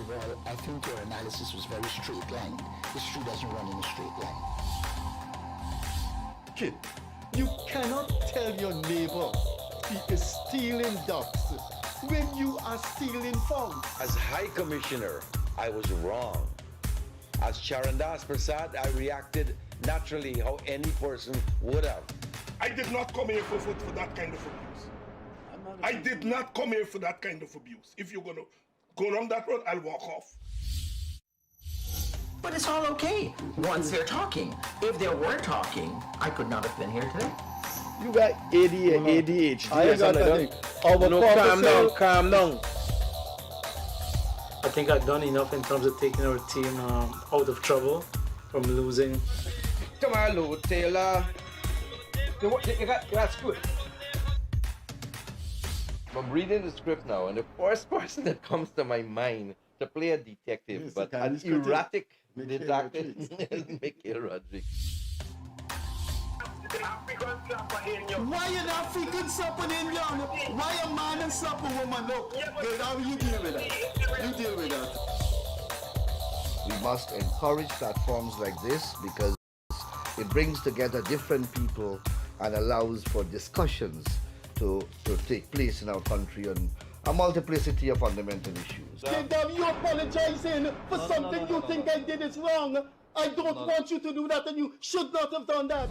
of all, I think your analysis was very straight-lined. History doesn't run in a straight line. Kid, you cannot tell your neighbor he is stealing ducks when you are stealing fowls. As High Commissioner, I was wrong. As Charandas Prasad, I reacted naturally how any person would have. I did not come here for that kind of abuse. I did not come here for that kind of abuse. If you're going to go down that road, I'll walk off. But it's all okay once they're talking. If they weren't talking, I could not have been here today. You got ADHD. I got nothing. Calm down. I think I've done enough in terms of taking our team out of trouble from losing. Tomorrow, Taylor. You got screwed. I'm reading the script now, and the first person that comes to my mind to play a detective, Yes, but the an kind of erratic Mikhail detective is Mikhail Rodriguez. Why an African slap an Indian? Why a man and slap a woman? Look, you deal with that. You deal with that. We must encourage platforms like this because it brings together different people and allows for discussions to take place in our country on a multiplicity of fundamental issues. You apologizing for something you think I did is wrong. I don't want you to do that, and you should not have done that.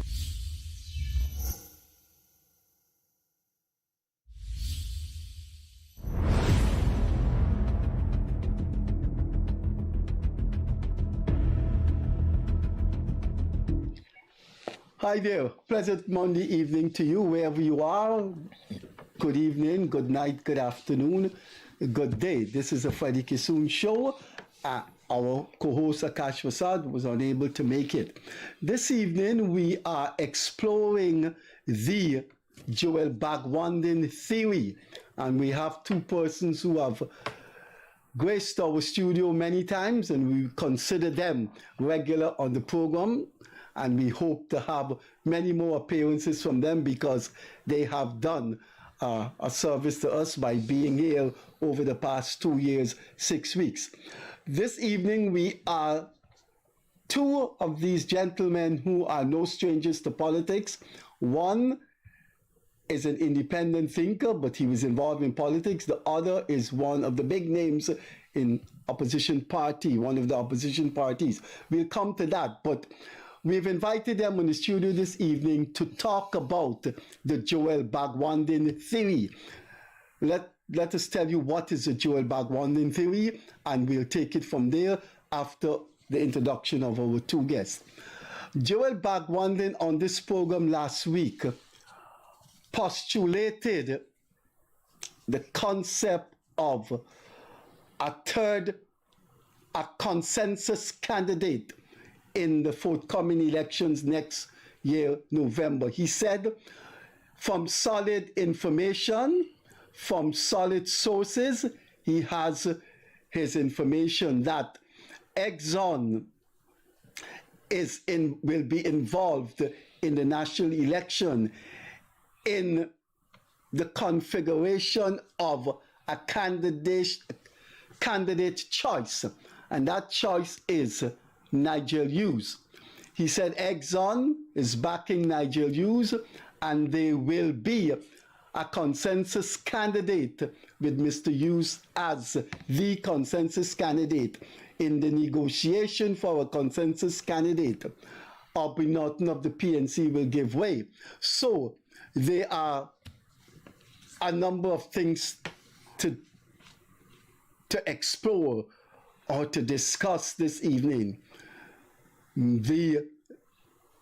Hi there. Pleasant Monday evening to you, wherever you are. Good evening, good night, good afternoon, good day. This is a Freddie Kissoon show. Our co-host Akash Persaud was unable to make it. This evening we are exploring the Joel Bhagwandin theory, and we have two persons who have graced our studio many times, and we consider them regular on the program. And we hope to have many more appearances from them because they have done a service to us by being here over the past 2 years, 6 weeks. This evening, we are two of these gentlemen who are no strangers to politics. One is an independent thinker, but he was involved in politics. The other is one of the big names in opposition party, one of the opposition parties. We'll come to that, but we've invited them in the studio this evening to talk about the Joel Bhagwandin theory. Let us tell you what is the Joel Bhagwandin theory, and we'll take it from there after the introduction of our two guests. Joel Bhagwandin on this program last week postulated the concept of a consensus candidate in the forthcoming elections next year, November. He said, from solid information, from solid sources, he has his information that Exxon will be involved in the national election in the configuration of a candidate choice, and that choice is Nigel Hughes. He said Exxon is backing Nigel Hughes, and there will be a consensus candidate with Mr. Hughes as the consensus candidate. In the negotiation for a consensus candidate, Aubrey Norton of the PNC will give way. So there are a number of things to explore or to discuss this evening. The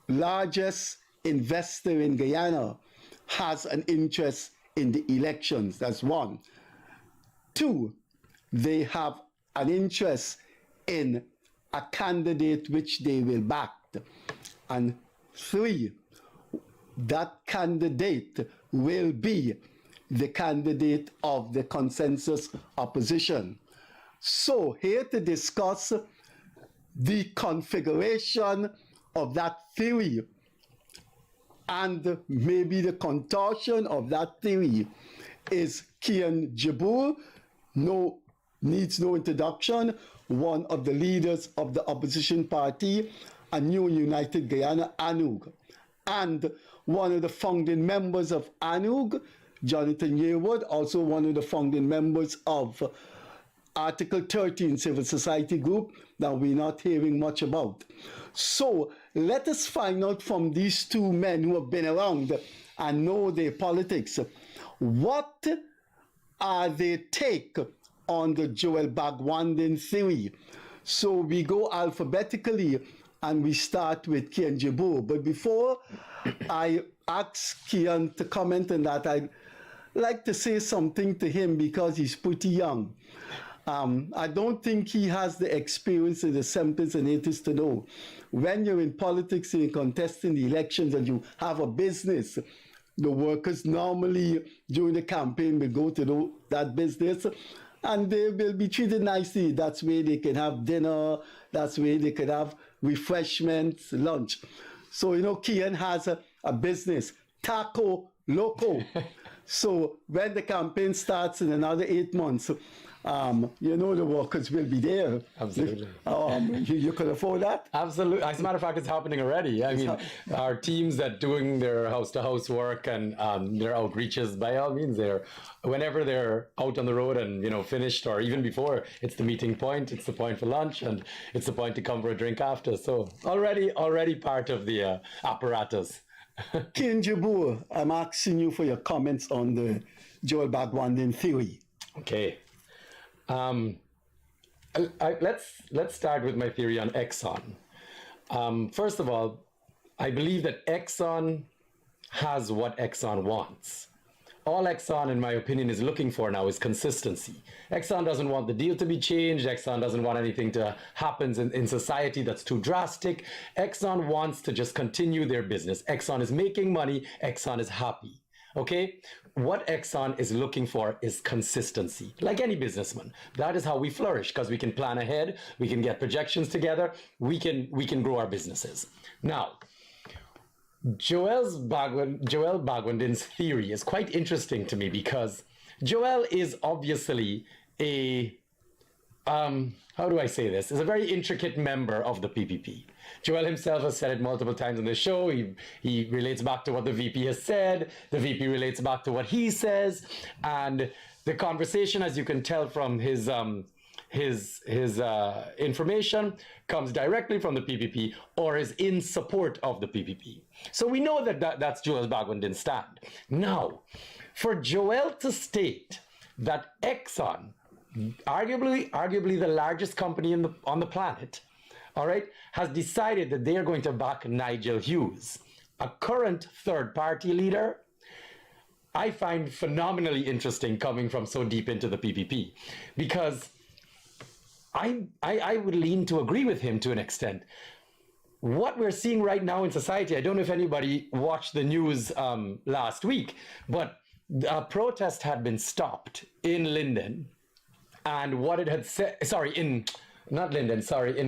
largest investor in Guyana has an interest in the elections. That's one. Two, they have an interest in a candidate which they will back. And three, that candidate will be the candidate of the consensus opposition. So here to discuss the configuration of that theory and maybe the contortion of that theory is Kian Jabour, no needs no introduction, one of the leaders of the opposition party, a new United Guyana, ANUG, and one of the founding members of ANUG, Jonathan Yearwood, also one of the founding members of Article 13 Civil Society Group that we're not hearing much about. So let us find out from these two men who have been around and know their politics, what are their take on the Joel Bhagwandin theory. So we go alphabetically and we start with Kian Jabour. But before I ask Kian to comment on that, I'd like to say something to him because he's pretty young. I don't think he has the experience in the 70s and 80s to know. When you're in politics and you're contesting the elections and you have a business, the workers normally during the campaign will go to that business and they will be treated nicely. That's where they can have dinner, that's where they can have refreshments, lunch. So, you know, Kian has a business, Taco Loco. So when the campaign starts in another 8 months, you know the workers will be there. Absolutely. You can afford that? Absolutely. As a matter of fact, it's happening already. I mean, our teams that doing their house-to-house work and their outreaches, by all means, whenever they're out on the road and, you know, finished or even before, it's the meeting point, it's the point for lunch, and it's the point to come for a drink after. So already part of the apparatus. Kian Jabour, I'm asking you for your comments on the Joel Bhagwandin theory. Okay. Let's start with my theory on Exxon. First of all, I believe that Exxon has what Exxon wants. All Exxon, in my opinion, is looking for now is consistency. Exxon doesn't want the deal to be changed. Exxon doesn't want anything to happen in society that's too drastic. Exxon wants to just continue their business. Exxon is making money. Exxon is happy. Okay? What Exxon is looking for is consistency. Like any businessman, that is how we flourish, because we can plan ahead, we can get projections together, we can grow our businesses. Now, Joel Bhagwandin's theory is quite interesting to me because Joel is obviously a how do I say this? Is a very intricate member of the PPP. Joel himself has said it multiple times on the show. He relates back to what the VP has said. The VP relates back to what he says. And the conversation, as you can tell from his information, comes directly from the PPP or is in support of the PPP. So we know that's Joel Bhagwandin's stand. Now, for Joel to state that Exxon, arguably the largest company on the planet, all right, has decided that they are going to back Nigel Hughes, a current third-party leader, I find phenomenally interesting coming from so deep into the PPP, because I would lean to agree with him to an extent. What we're seeing right now in society, I don't know if anybody watched the news last week, but a protest had been stopped in Linden. And what it had said, in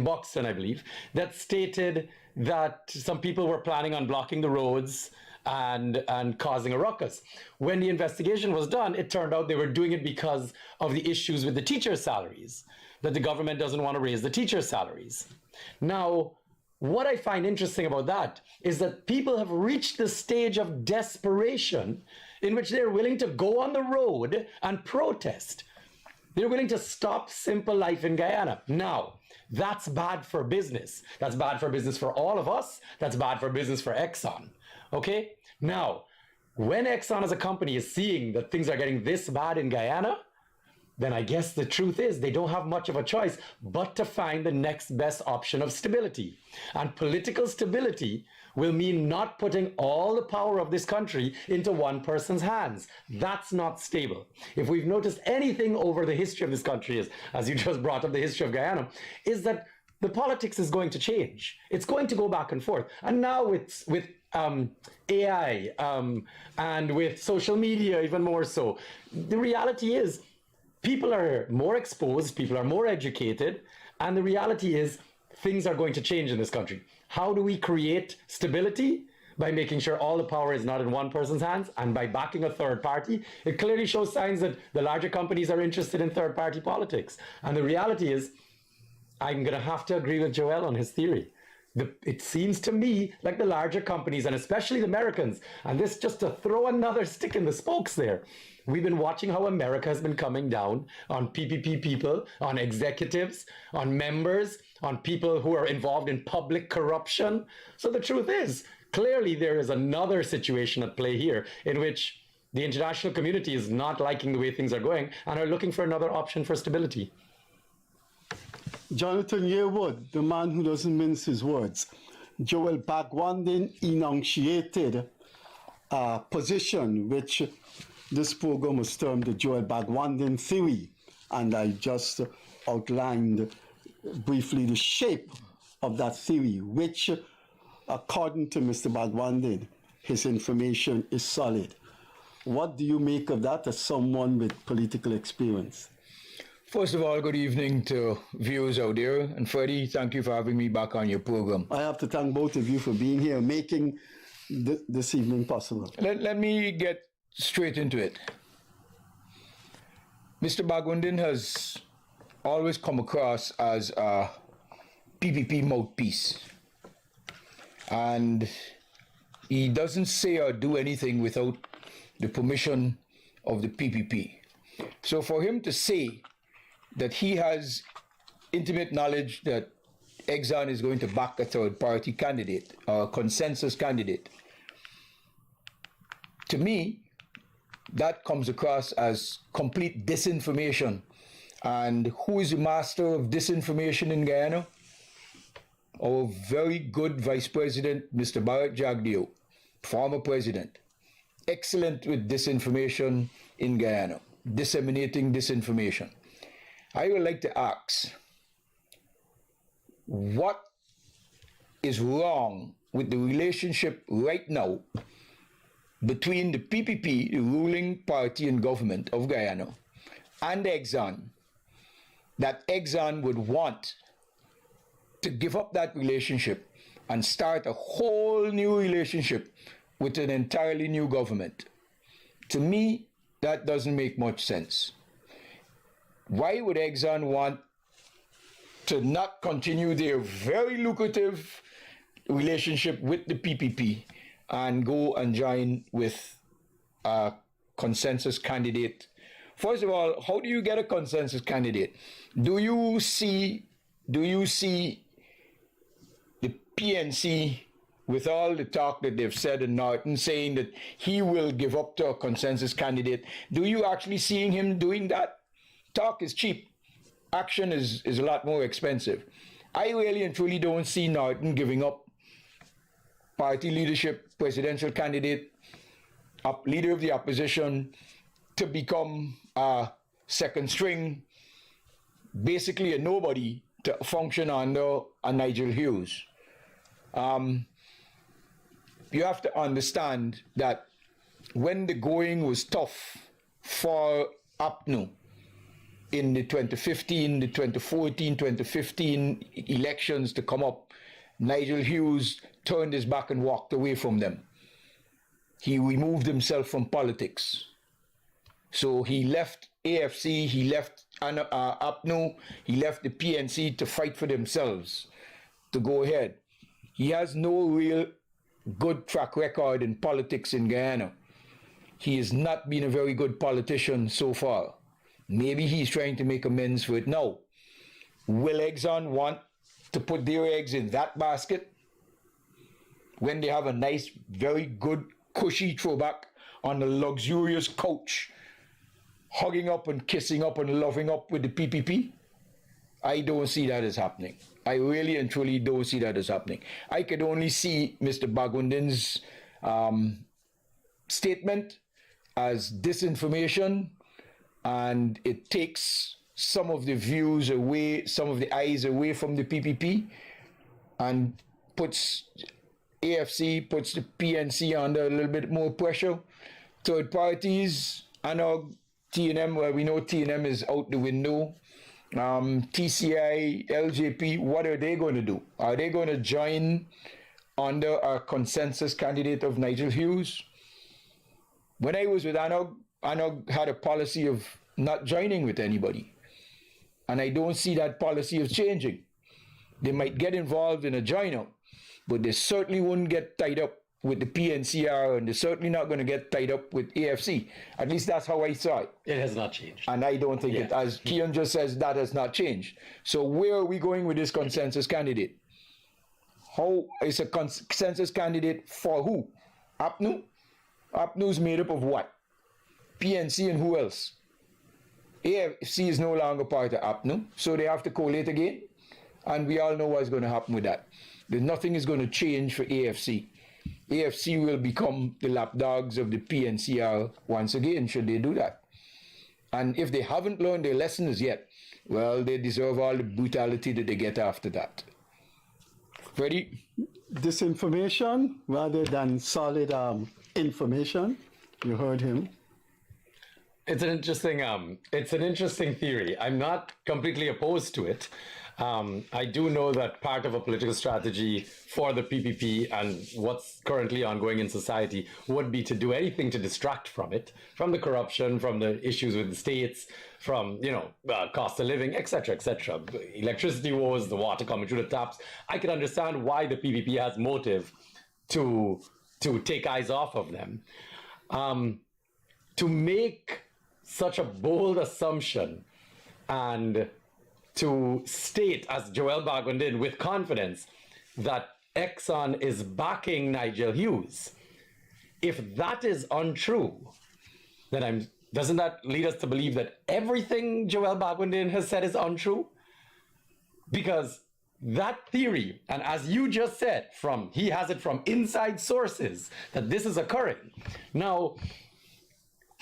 Buxton, I believe, that stated that some people were planning on blocking the roads and causing a ruckus. When the investigation was done, it turned out they were doing it because of the issues with the teachers' salaries, that the government doesn't want to raise the teachers' salaries. Now, what I find interesting about that is that people have reached the stage of desperation in which they're willing to go on the road and protest. They're willing to stop simple life in Guyana. Now, that's bad for business. That's bad for business for all of us. That's bad for business for Exxon. Okay? Now, when Exxon as a company is seeing that things are getting this bad in Guyana, then I guess the truth is they don't have much of a choice but to find the next best option of stability. And political stability will mean not putting all the power of this country into one person's hands. That's not stable. If we've noticed anything over the history of this country, as you just brought up the history of Guyana, is that the politics is going to change. It's going to go back and forth. And now with AI and with social media even more so, the reality is people are more exposed, people are more educated, and the reality is things are going to change in this country. How do we create stability? by making sure all the power is not in one person's hands and by backing a third party, it clearly shows signs that the larger companies are interested in third party politics. And the reality is, I'm going to have to agree with Joel on his theory. It seems to me like the larger companies, and especially the Americans, and this just to throw another stick in the spokes there, we've been watching how America has been coming down on PPP people, on executives, on members, on people who are involved in public corruption. So the truth is, clearly there is another situation at play here in which the international community is not liking the way things are going and are looking for another option for stability. Jonathan Yearwood, the man who doesn't mince his words. Joel Bhagwandin enunciated a position which this program was termed the Joel Bhagwandin theory, and I just outlined briefly the shape of that theory, which, according to Mr. Bhagwandin, his information is solid. What do you make of that as someone with political experience? First of all, good evening to viewers out there. And Freddie, thank you for having me back on your program. I have to thank both of you for being here, making this evening possible. Let me get straight into it. Mr. Bhagwandin has always come across as a PPP mouthpiece. And he doesn't say or do anything without the permission of the PPP. So for him to say that he has intimate knowledge that Exxon is going to back a third party candidate or a consensus candidate, to me, that comes across as complete disinformation. And who is the master of disinformation in Guyana? Our very good Vice President, Mr. Bharat Jagdeo, former president, excellent with disinformation in Guyana, disseminating disinformation. I would like to ask, what is wrong with the relationship right now between the PPP, the ruling party and government of Guyana, and Exxon, that Exxon would want to give up that relationship and start a whole new relationship with an entirely new government? To me, that doesn't make much sense. Why would Exxon want to not continue their very lucrative relationship with the PPP and go and join with a consensus candidate? First of all, how do you get a consensus candidate? Do you see the PNC, with all the talk that they've said in Norton, saying that he will give up to a consensus candidate? Do you actually seeing him doing that? Talk is cheap. Action is a lot more expensive. I really and truly don't see Norton giving up party leadership, presidential candidate, leader of the opposition, to become a second string, basically a nobody, to function under a Nigel Hughes. You have to understand that when the going was tough for APNU in the 2015, the 2014, 2015 elections to come up, Nigel Hughes turned his back and walked away from them. He removed himself from politics. So he left AFC, he left APNU, he left the PNC to fight for themselves, to go ahead. He has no real good track record in politics in Guyana. He has not been a very good politician so far. Maybe he's trying to make amends for it now. Will Exxon want to put their eggs in that basket when they have a nice, very good, cushy throwback on a luxurious couch, hugging up and kissing up and loving up with the PPP? I don't see that as happening. I really and truly don't see that as happening. I could only see Mr. Bhagwandin's statement as disinformation, and it takes some of the views away, some of the eyes away from the PPP, and puts AFC, puts the PNC under a little bit more pressure. Third parties, I know TNM, well, we know TNM is out the window. TCI, LJP, what are they going to do? Are they going to join under our consensus candidate of Nigel Hughes. When I was with Anog had a policy of not joining with anybody. And I don't see that policy of changing. They might get involved in a join-up, but they certainly wouldn't get tied up with the PNCR, and they're certainly not going to get tied up with AFC. At least that's how I saw it. It has not changed. And I don't think it, as Kian just says, that has not changed. So where are we going with this consensus candidate? How is a consensus candidate for who? APNU? APNU's made up of what? PNC and who else? AFC is no longer part of APNU, so they have to collate again. And we all know what's going to happen with that. Nothing is going to change for AFC. AFC will become the lapdogs of the PNCR once again, should they do that. And if they haven't learned their lessons yet, well, they deserve all the brutality that they get after that. Freddie? Disinformation rather than solid information. You heard him. It's an interesting theory. I'm not completely opposed to it. I do know that part of a political strategy for the PPP and what's currently ongoing in society would be to do anything to distract from it, from the corruption, from the issues with the states, from, cost of living, etc., etc. Electricity woes, the water coming through the taps. I can understand why the PPP has motive to take eyes off of them. To make such a bold assumption and to state, as Joel Bhagwandin with confidence, that Exxon is backing Nigel Hughes. If that is untrue, then doesn't that lead us to believe that everything Joel Bhagwandin has said is untrue? Because that theory, and as you just said, he has it from inside sources that this is occurring. Now,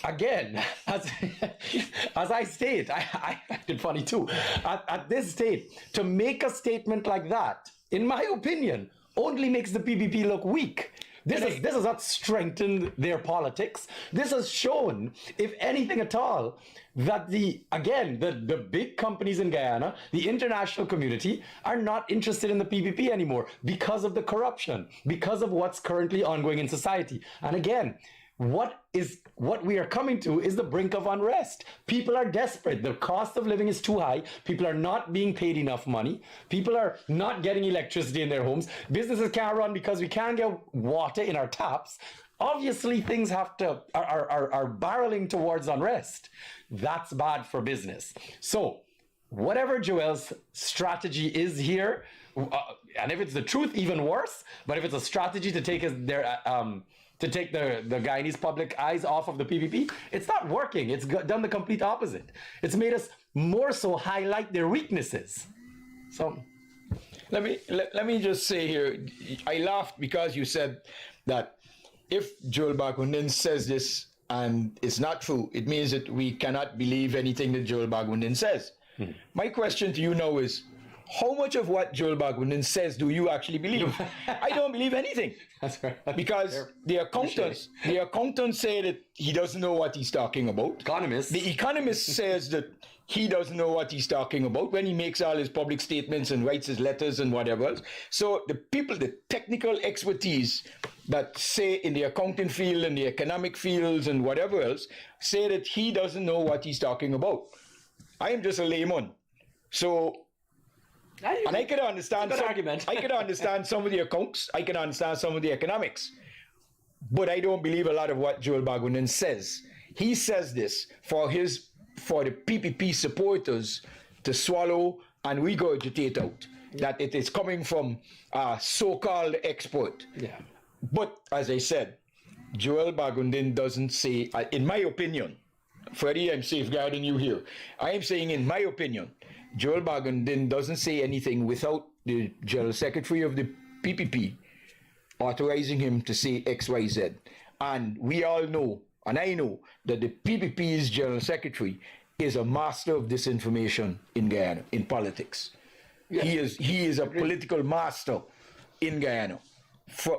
again, as I state, I acted funny too. At this state, to make a statement like that, in my opinion, only makes the PPP look weak. This has not strengthened their politics. This has shown, if anything at all, that the big companies in Guyana, the international community, are not interested in the PPP anymore because of the corruption, because of what's currently ongoing in society. And again, what we are coming to is the brink of unrest. People are desperate. The cost of living is too high. People are not being paid enough money. People are not getting electricity in their homes. Businesses can't run because we can't get water in our taps. Obviously, things are barreling towards unrest. That's bad for business. So, whatever Joel's strategy is here, and if it's the truth, even worse. But if it's a strategy to take the Guyanese public eyes off of the PPP, it's not working. It's done the complete opposite. It's made us more so highlight their weaknesses. So, let me just say here, I laughed because you said that if Joel Bhagwandin says this and it's not true, it means that we cannot believe anything that Joel Bhagwandin says. My question to you now is, how much of what Joel Bhagwandin says do you actually believe? I don't believe anything. That's right. Because the accountants say that he doesn't know what he's talking about. The economist says that he doesn't know what he's talking about when he makes all his public statements and writes his letters and whatever else. So the people, the technical expertise that say in the accounting field and the economic fields and whatever else, say that he doesn't know what he's talking about. I am just a layman. So, and I can understand I can understand some of the accounts, I can understand some of the economics, but I don't believe a lot of what Joel Bhagwandin says. He says this for the PPP supporters to swallow and regurgitate out, that it is coming from a so-called expert. Yeah. But as I said, Joel Bhagwandin doesn't say, in my opinion, Freddie, I'm safeguarding you here. I am saying, in my opinion, Joel Bhagwandin doesn't say anything without the General Secretary of the PPP authorizing him to say X, Y, Z. And we all know, and I know, that the PPP's General Secretary is a master of disinformation in Guyana, in politics. Yeah. He is a political master in Guyana,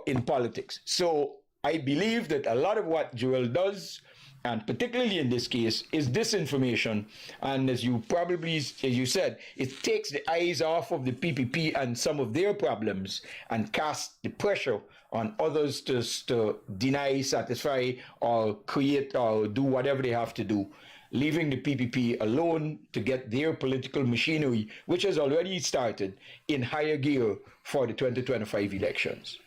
in politics. So I believe that a lot of what Joel does and particularly in this case, is disinformation. And as you said, it takes the eyes off of the PPP and some of their problems and casts the pressure on others to deny, satisfy, or create or do whatever they have to do, leaving the PPP alone to get their political machinery, which has already started, in higher gear for the 2025 elections.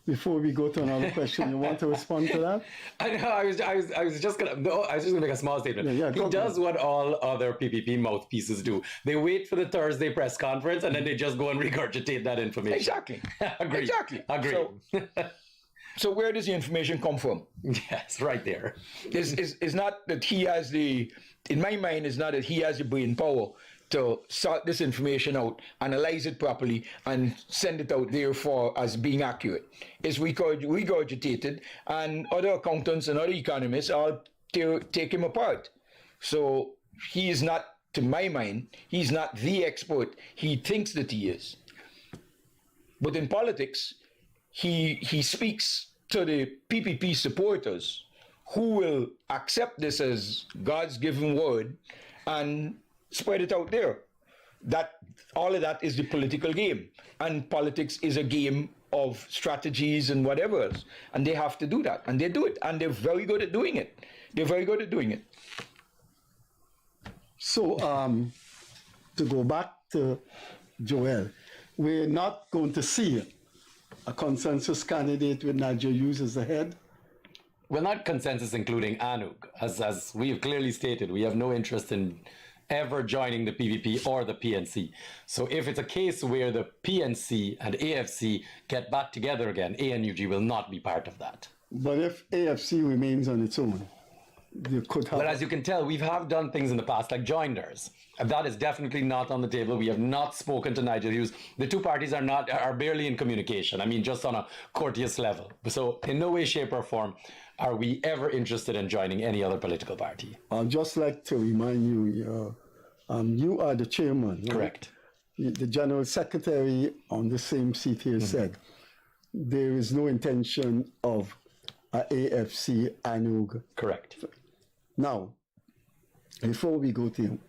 Before we go to another question, you want to respond to that? I know. I was just gonna make a small statement. He does what all other PPP mouthpieces do. They wait for the Thursday press conference and then they just go and regurgitate that information. Exactly. Agree. Exactly. Agree. So where does the information come from? Yes, right there. It's not that he has the, in my mind, it's not that he has the brain power to sort this information out, analyze it properly, and send it out there as being accurate. It's regurgitated, and other accountants and other economists all take him apart. So he is not, to my mind, he's not the expert he thinks that he is. But in politics, he speaks to the PPP supporters who will accept this as God's given word and spread it out there. That all of that is the political game, and politics is a game of strategies and whatever else, and they have to do that, and they do it, and they're very good at doing it. They're very good at doing it. So, to go back to Joel, we're not going to see a consensus candidate with Niger Hughes as the head. Well, not consensus including Anug. As we have clearly stated, we have no interest in ever joining the PPP or the PNC. So if it's a case where the PNC and AFC get back together again, ANUG will not be part of that. But if AFC remains on its own, you could have... Well, as you can tell, we have done things in the past like joinders. That is definitely not on the table. We have not spoken to Nigel Hughes. The two parties are barely in communication. I mean, just on a courteous level. So in no way, shape or form are we ever interested in joining any other political party. I'd just like to remind you, you are the chairman. Right? Correct. The general secretary on the same seat here said there is no intention of a AFC ANUG. Correct. Now, before we go to him,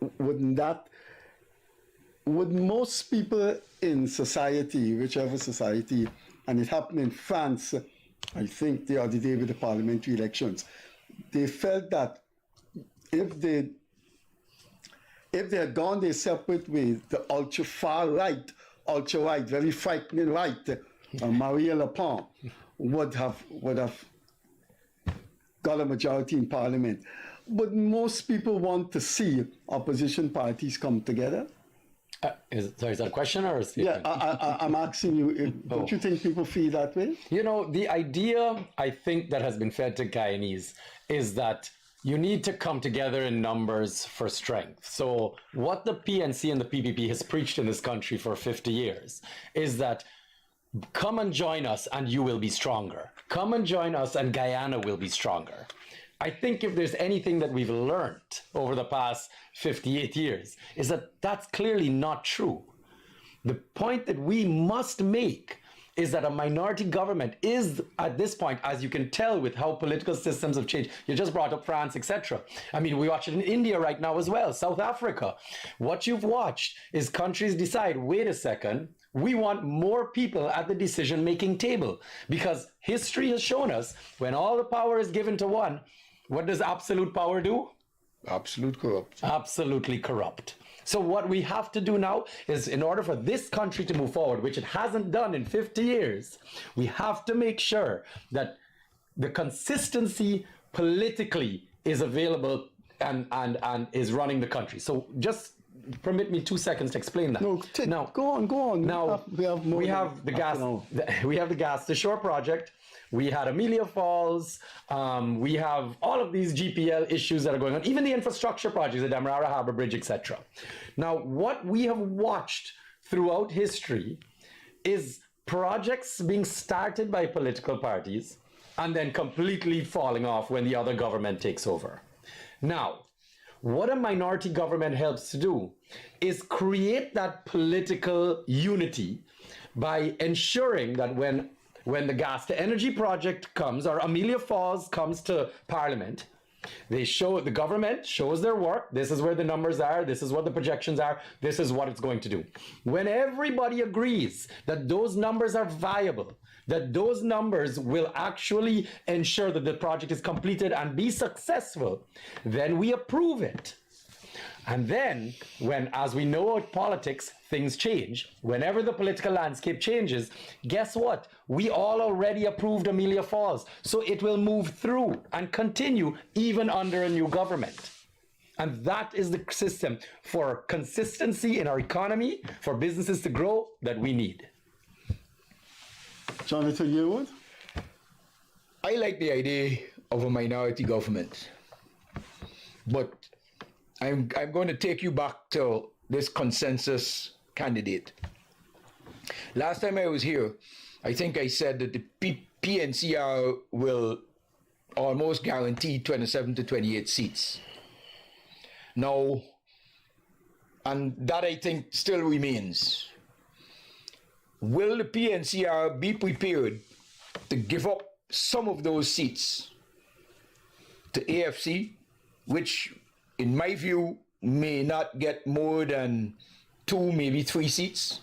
would most people in society, whichever society, and it happened in France, I think the other day with the parliamentary elections, they felt that if they had gone their separate ways, the ultra-far right, ultra-right, very frightening right, Marie Le Pen would have got a majority in parliament. But most people want to see opposition parties come together. Is that a question or a statement? Yeah, I'm asking you, don't you think people feel that way? You know, the idea, I think, that has been fed to Guyanese is that you need to come together in numbers for strength. So what the PNC and the PPP has preached in this country for 50 years is that come and join us and you will be stronger. Come and join us and Guyana will be stronger. I think if there's anything that we've learned over the past 58 years is that that's clearly not true. The point that we must make is that a minority government is, at this point, as you can tell with how political systems have changed, you just brought up France, etc. I mean, we watch it in India right now as well, South Africa. What you've watched is countries decide, wait a second, we want more people at the decision-making table, because history has shown us when all the power is given to one, what does absolute power do? Absolute corrupt. Absolutely corrupt. So what we have to do now is, in order for this country to move forward, which it hasn't done in 50 years, we have to make sure that the consistency politically is available and is running the country. So just permit me 2 seconds to explain that. No, go on. Now we have the gas to shore project. We had Amelia Falls. We have all of these GPL issues that are going on, even the infrastructure projects, the Demerara Harbour Bridge, etc. Now, what we have watched throughout history is projects being started by political parties and then completely falling off when the other government takes over. Now, what a minority government helps to do is create that political unity by ensuring that when when the gas to energy project comes, or Amelia Falls comes to Parliament, the government shows their work. This is where the numbers are. This is what the projections are. This is what it's going to do. When everybody agrees that those numbers are viable, that those numbers will actually ensure that the project is completed and be successful, then we approve it. And then, when, as we know in politics, things change, whenever the political landscape changes, guess what? We all already approved Amelia Falls. So it will move through and continue even under a new government. And that is the system for consistency in our economy, for businesses to grow, that we need. Jonathan Yearwood? I like the idea of a minority government, but I'm going to take you back to this consensus candidate. Last time I was here, I think I said that the PNCR will almost guarantee 27 to 28 seats. Now, and that I think still remains. Will the PNCR be prepared to give up some of those seats to AFC, which in my view may not get more than 2, maybe 3 seats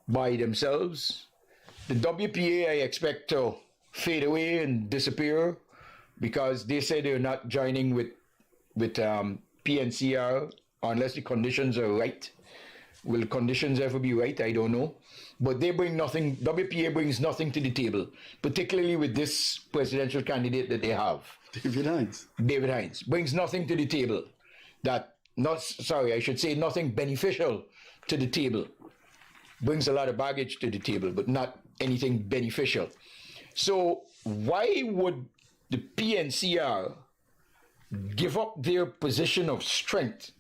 by themselves? The WPA I expect to fade away and disappear because they say they're not joining with PNCR unless the conditions are right. Will the conditions ever be right? I don't know. But they bring nothing, WPA brings nothing to the table, particularly with this presidential candidate that they have. David Hines. David Hines brings nothing to the table I should say nothing beneficial to the table. Brings a lot of baggage to the table, but not anything beneficial. So why would the PNCR give up their position of strength,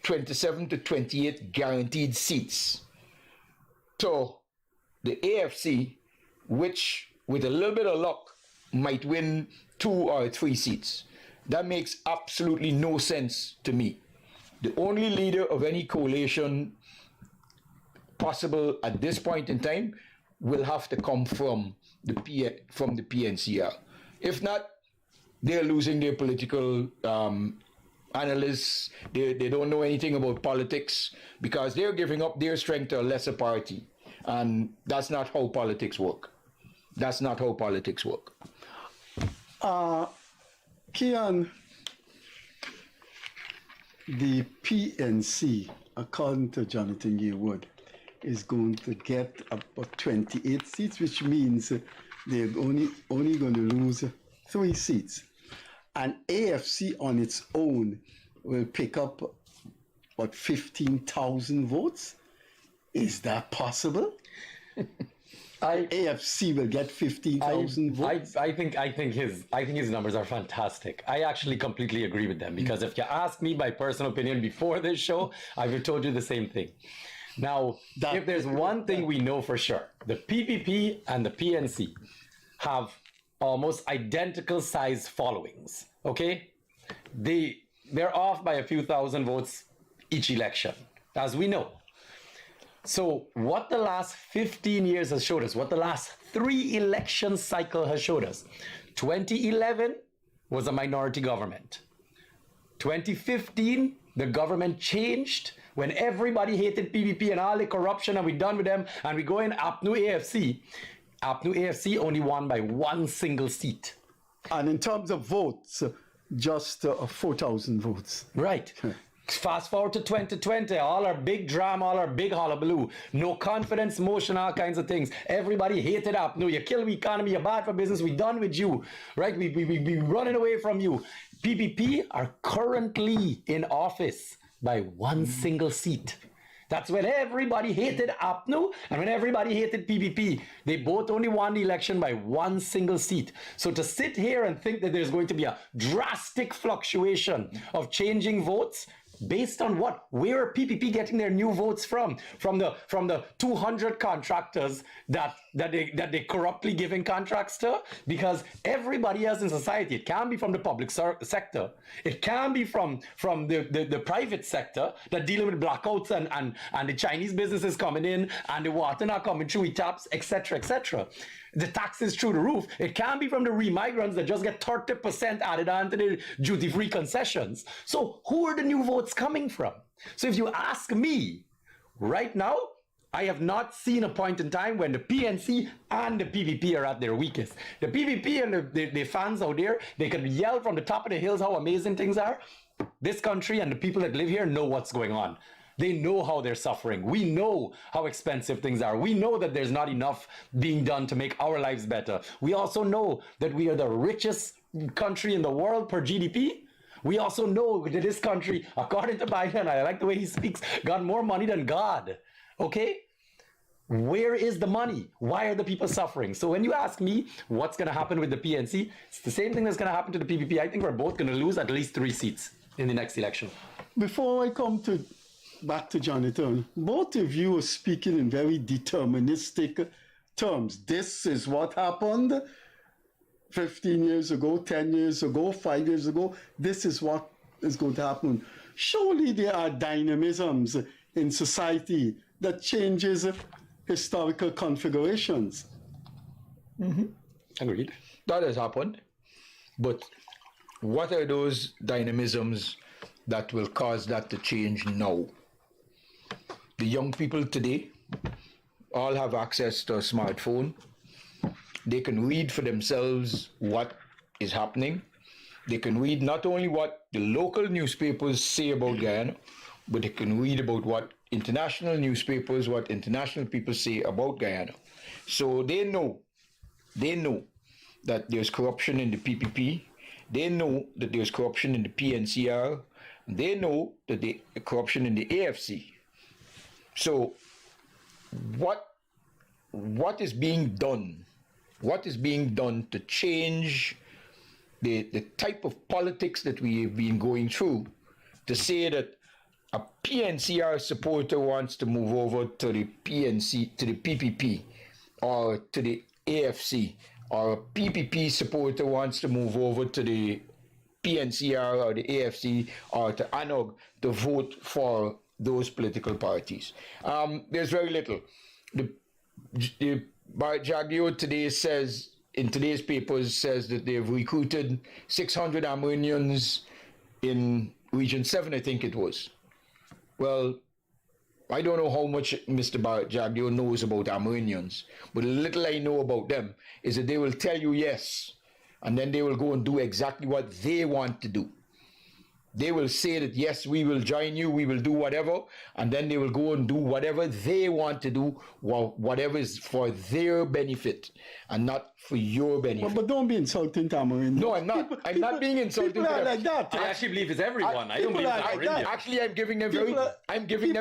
27 to 28 guaranteed seats, to the AFC, which with a little bit of luck might win 2 or 3 seats? That makes absolutely no sense to me. The only leader of any coalition possible at this point in time will have to come from the PNCR. If not, they're losing their political analysts. They don't know anything about politics because they're giving up their strength to a lesser party. And that's not how politics work. That's not how politics work. Kian, the PNC, according to Jonathan Yearwood, is going to get about 28 seats, which means they're only going to lose 3 seats. And AFC on its own will pick up, what, 15,000 votes? Is that possible? AFC will get 15,000 votes. I think his numbers are fantastic. I actually completely agree with them because if you ask me my personal opinion before this show, I would have told you the same thing. Now, if there's one thing we know for sure, the PPP and the PNC have almost identical size followings. Okay, they're off by a few thousand votes each election, as we know. So what the last 15 years has showed us, what the last 3 election cycle has showed us, 2011 was a minority government. 2015, the government changed when everybody hated PPP and all the corruption and we done with them and we go in APNU AFC. APNU AFC only won by 1 single seat. And in terms of votes, just 4,000 votes. Right. Fast forward to 2020, all our big drama, all our big hullabaloo, no confidence motion, all kinds of things. Everybody hated APNU. You kill the economy, you're bad for business, we done with you, right? We running away from you. PPP are currently in office by 1 single seat. That's when everybody hated APNU and when everybody hated PPP. They both only won the election by 1 single seat. So to sit here and think that there's going to be a drastic fluctuation of changing votes, Based on what? Where are PPP getting their new votes from? From the 200 contractors that they corruptly giving contracts to? Because everybody else in society, it can be from the public sector, it can be from the private sector that dealing with blackouts and the Chinese businesses coming in and the water not coming through taps, etc., etc. The taxes through the roof. It can be from the remigrants that just get 30% added on to the duty-free concessions. So who are the new votes coming from? So if you ask me, right now, I have not seen a point in time when the PNC and the PPP are at their weakest. The PPP and the fans out there, they can yell from the top of the hills how amazing things are. This country and the people that live here know what's going on. They know how they're suffering. We know how expensive things are. We know that there's not enough being done to make our lives better. We also know that we are the richest country in the world per GDP. We also know that this country, according to Biden, I like the way he speaks, got more money than God. Okay? Where is the money? Why are the people suffering? So when you ask me what's going to happen with the PNC, it's the same thing that's going to happen to the PPP. I think we're both going to lose at least 3 seats in the next election. Before I come back to Jonathan, both of you are speaking in very deterministic terms. This is what happened 15 years ago, 10 years ago, 5 years ago. This is what is going to happen. Surely there are dynamisms in society that changes historical configurations. Agreed. That has happened. But what are those dynamisms that will cause that to change now? The young people today all have access to a smartphone. They can read for themselves what is happening. They can read not only what the local newspapers say about Guyana, but they can read about what international newspapers, what international people say about Guyana. So they know that there's corruption in the PPP. They know that there's corruption in the PNCR. They know that there's corruption in the AFC. So what is being done? What is being done to change the type of politics that we have been going through, to say that a PNCR supporter wants to move over to the PPP, or to the AFC, or a PPP supporter wants to move over to the PNCR or the AFC or to ANOG to vote for those political parties. There's very little. The Jagdeo today says, in today's papers, says that they've recruited 600 Armenians in Region 7, I think it was. Well, I don't know how much Mr. Jagdeo knows about Armenians, but the little I know about them is that they will tell you yes, and then they will go and do exactly what they want to do. They will say that, yes, we will join you, we will do whatever, and then they will go and do whatever they want to do, whatever is for their benefit and not for your benefit. But don't be insulting to Amerindians. No, I'm not. I'm not being insulting to them. Like that. I actually believe it's everyone. I don't believe it's Amerindians. Actually, I'm giving them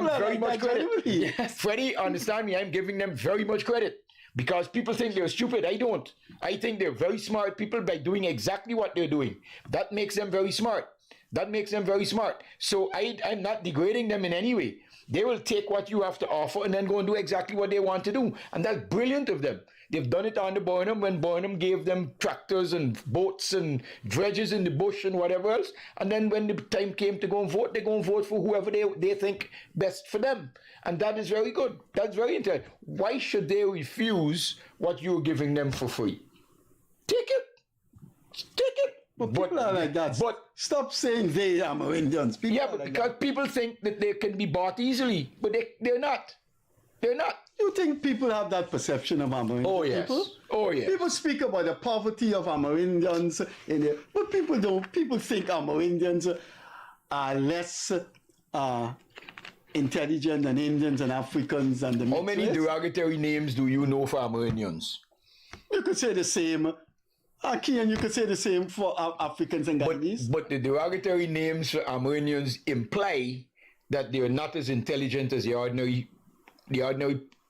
very much credit. Yes. Freddie, understand me, I'm giving them very much credit. Because people think they're stupid. I don't. I think they're very smart people by doing exactly what they're doing. That makes them very smart. That makes them very smart. So I'm not degrading them in any way. They will take what you have to offer and then go and do exactly what they want to do. And that's brilliant of them. They've done it under Burnham when Burnham gave them tractors and boats and dredges in the bush and whatever else. And then when the time came to go and vote, they go and vote for whoever they think best for them. And that is very good. That's very interesting. Why should they refuse what you're giving them for free? Take it. Take it. But people are like that. But stop saying they are Amerindians. Because people think that they can be bought easily, but they're not. They're not. You think people have that perception of Amerindians? Oh yes. People? Oh yes. People speak about the poverty of Amerindians in there, but people don't. People think Amerindians are less intelligent than Indians and Africans and the. How many derogatory names do you know for Amerindians? You could say the same. Kian, you could say the same for Africans and Guyanese. But the derogatory names for Armenians imply that they are not as intelligent as the ordinary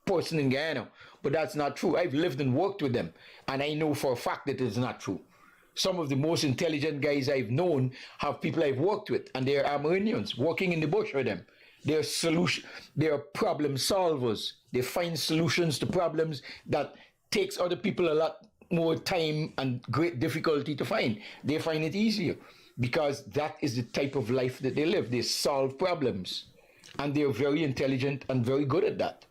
person in Guyana. But that's not true. I've lived and worked with them, and I know for a fact that it's not true. some of the most intelligent guys I've known have people I've worked with, and they're Amerindians working in the bush with them. They're problem solvers. They find solutions to problems that takes other people a lot more time and great difficulty to find. They find it easier because that is the type of life that they live. They solve problems, and they're very intelligent and very good at that.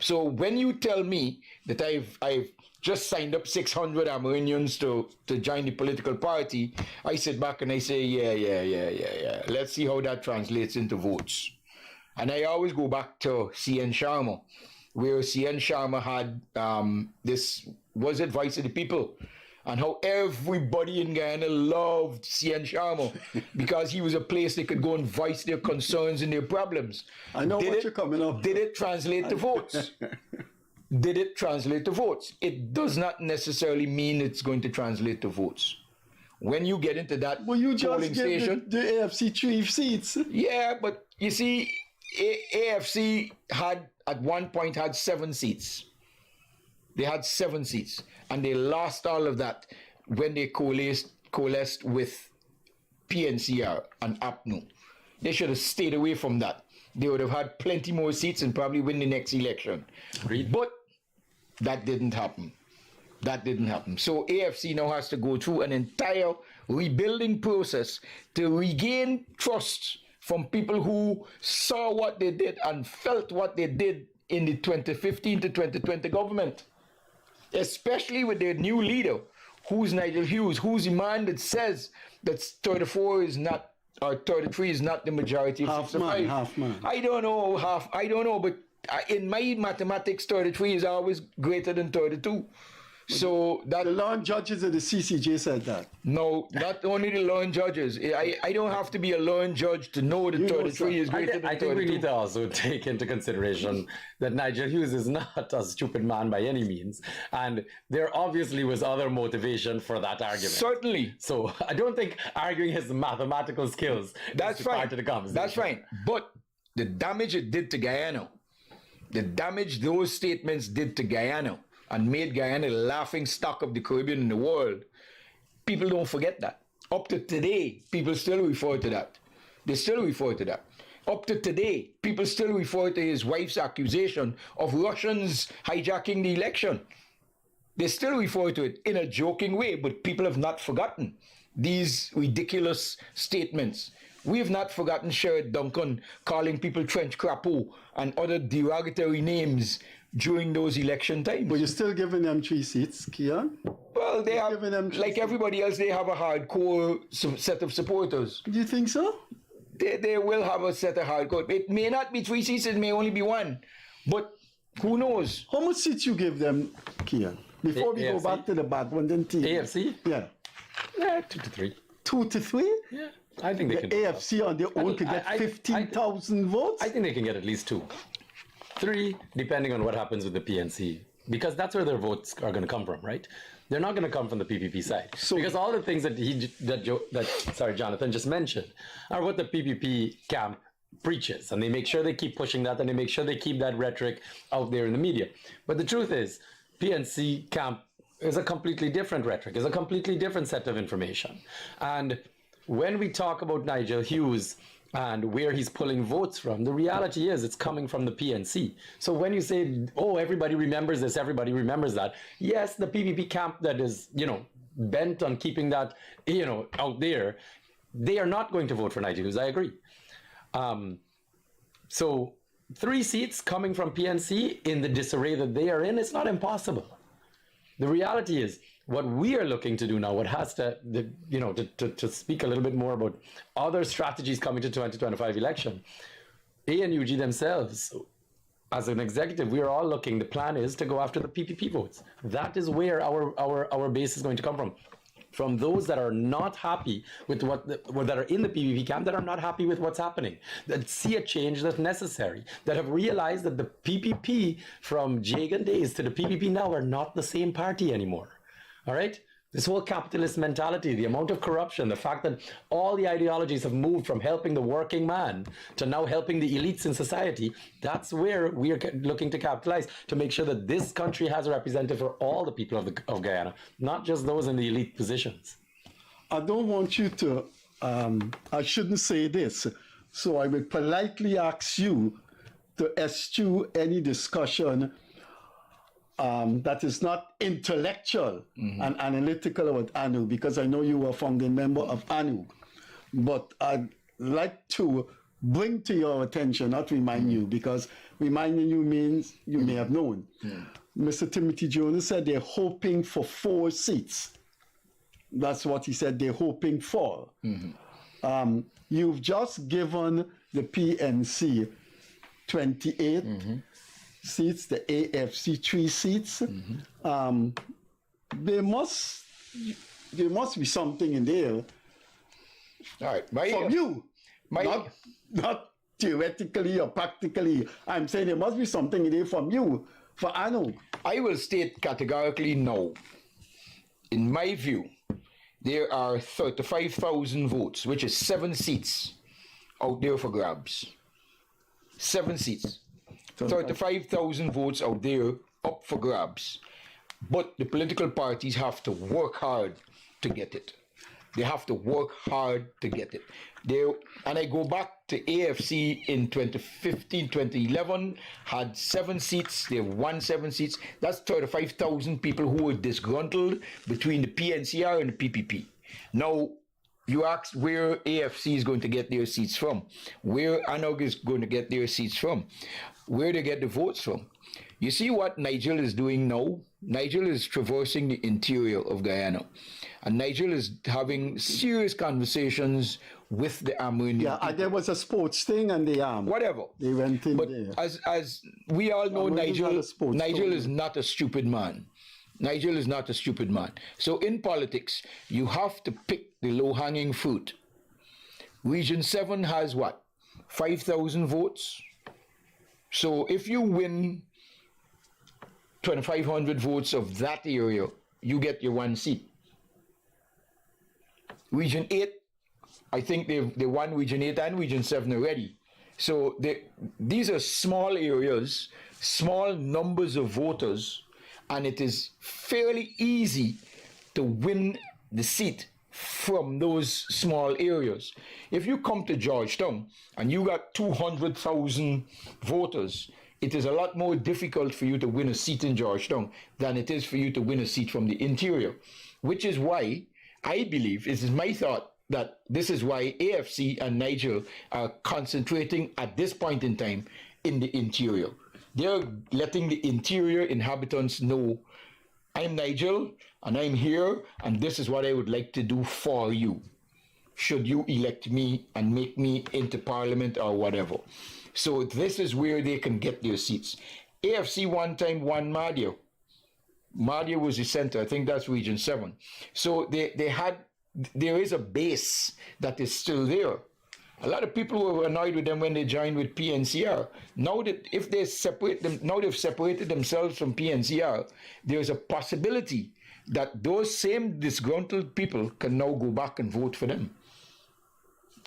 So when you tell me that I've just signed up 600 Amerindians to join the political party, I sit back and I say, yeah. Let's see how that translates into votes. And I always go back to CN Sharma, where CN Sharma had this was it Voice of the People, and how everybody in Guyana loved CN Sharma because he was a place they could go and voice their concerns and their problems. I know what you're coming up. Did it translate to votes? Did it translate to votes? It does not necessarily mean it's going to translate to votes. When you get into that polling station, the AFC 3 seats. Yeah, but you see, AFC had at one point had 7 seats. They had 7 seats, and they lost all of that when they coalesced with PNCR and APNU. They should have stayed away from that. They would have had plenty more seats and probably win the next election. But that didn't happen. That didn't happen. So AFC now has to go through an entire rebuilding process to regain trust from people who saw what they did and felt what they did in the 2015 to 2020 government, especially with their new leader, who's Nigel Hughes, who's the man that says that 34 is not, or 33 is not the majority of 65. Half man. I don't know, but in my mathematics, 33 is always greater than 32. So that the law judges of the CCJ said that. No, not only the law judges. I don't have to be a law judge to know that 33 is greater than 32. I think we need to also take into consideration that Nigel Hughes is not a stupid man by any means, and there obviously was other motivation for that argument. Certainly. So I don't think arguing his mathematical skills is part of the conversation. That's fine. But the damage it did to Guyana, the damage those statements did to Guyana, and made Guyana the laughing stock of the Caribbean and the world, people don't forget that. Up to today, people still refer to that. They still refer to that. Up to today, people still refer to his wife's accusation of Russians hijacking the election. They still refer to it in a joking way, but people have not forgotten these ridiculous statements. We have not forgotten Sherrod Duncan calling people trench crapo and other derogatory names during those election times. But you're still giving them 3 seats, Kian? Well, they have, like everybody else, they have a hardcore set of supporters. Do you think so? They will have a set of hardcore. It may not be 3 seats, it may only be 1. But who knows? How much seats you give them, Kian? Before we go back to the Bhagwandin team. AFC? Yeah. 2 to 3. 2 to 3? Yeah. I think they can. AFC on their own could get 15,000 votes? I think they can get at least 2. 3, depending on what happens with the PNC, because that's where their votes are going to come from, right? They're not going to come from the PPP side, because all the things that Jonathan just mentioned are what the PPP camp preaches, and they make sure they keep pushing that, and they make sure they keep that rhetoric out there in the media. But the truth is, PNC camp is a completely different rhetoric, is a completely different set of information, and when we talk about Nigel Hughes and where he's pulling votes from, the reality is it's coming from the PNC. So when you say, oh, everybody remembers this, everybody remembers that, yes, the PPP camp that is, bent on keeping that, out there, they are not going to vote for Nigel Hughes, I agree. So 3 seats coming from PNC in the disarray that they are in, it's not impossible. The reality is, what we are looking to do now, what has to speak a little bit more about other strategies coming to 2025 election, ANUG themselves, as an executive, we are all looking, the plan is to go after the PPP votes. That is where our base is going to come from those that are not happy with that are in the PPP camp, that are not happy with what's happening, that see a change that's necessary, that have realized that the PPP from Jagan days to the PPP now are not the same party anymore. All right? This whole capitalist mentality, the amount of corruption, the fact that all the ideologies have moved from helping the working man to now helping the elites in society, that's where we are looking to capitalize, to make sure that this country has a representative for all the people of Guyana, not just those in the elite positions. I don't want you to, I shouldn't say this, so I would politely ask you to eschew any discussion that is not intellectual and analytical about ANU, because I know you were a founding member of ANU. But I'd like to bring to your attention, not remind you, because reminding you means you may have known. Mr. Timothy Jones said they're hoping for 4 seats. That's what he said they're hoping for. You've just given the PNC 28 seats, the AFC 3 seats. There must be something in there. All right, from you. Not theoretically or practically. I'm saying there must be something in there from you, for ANU. I will state categorically no. In my view, there are 35,000 votes, which is 7 seats out there for grabs. 7 seats. 35,000 votes out there up for grabs. But the political parties have to work hard to get it. They have to work hard to get it. And I go back to AFC in 2015, 2011, had 7 seats. They won 7 seats. That's 35,000 people who were disgruntled between the PNCR and the PPP. Now, you asked where AFC is going to get their seats from, where ANUG is going to get their seats from, where they get the votes from. You see what Nigel is doing now? Nigel is traversing the interior of Guyana. And Nigel is having serious conversations with the Amerindian. Yeah, and there was a sports thing and they whatever. They went in but there. As we all know, Nigel is not a stupid man. Nigel is not a stupid man. So in politics, you have to pick the low-hanging fruit. Region 7 has what? 5,000 votes? So if you win 2,500 votes of that area, you get your 1 seat. Region 8, I think they won Region 8 and Region 7 already. So these are small areas, small numbers of voters, and it is fairly easy to win the seat from those small areas. If you come to Georgetown and you got 200,000 voters, it is a lot more difficult for you to win a seat in Georgetown than it is for you to win a seat from the interior, which is why I believe, this is my thought, that this is why AFC and Nigel are concentrating at this point in time in the interior. They're letting the interior inhabitants know, I'm Nigel and I'm here and this is what I would like to do for you, should you elect me and make me into parliament or whatever. So this is where they can get their seats. AFC one time won Madia. Madia was the center. I think that's Region 7. So there is a base that is still there. A lot of people were annoyed with them when they joined with PNCR. Now that if they separate them, now they've separated themselves from PNCR, there's a possibility that those same disgruntled people can now go back and vote for them.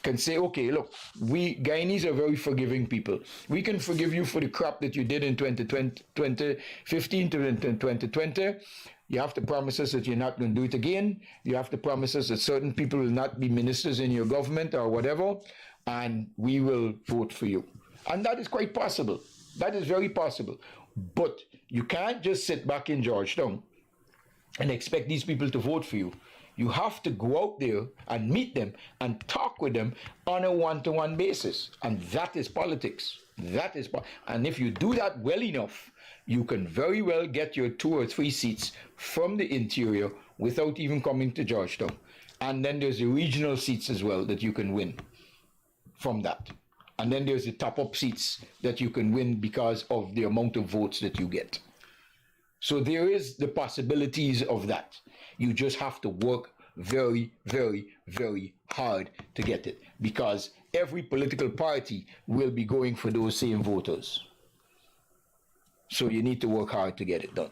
Can say, okay, look, we Guyanese are very forgiving people. We can forgive you for the crap that you did in 2015 to 2020. You have to promise us that you're not going to do it again. You have to promise us that certain people will not be ministers in your government or whatever, and we will vote for you. And that is quite possible. That is very possible. But you can't just sit back in Georgetown and expect these people to vote for you. You have to go out there and meet them and talk with them on a one-to-one basis. And that is politics. And if you do that well enough, you can very well get your 2 or 3 seats from the interior without even coming to Georgetown. And then there's the regional seats as well that you can win from that. And then there's the top-up seats that you can win because of the amount of votes that you get. So there is the possibilities of that. You just have to work very, very, very hard to get it, because every political party will be going for those same voters. So you need to work hard to get it done.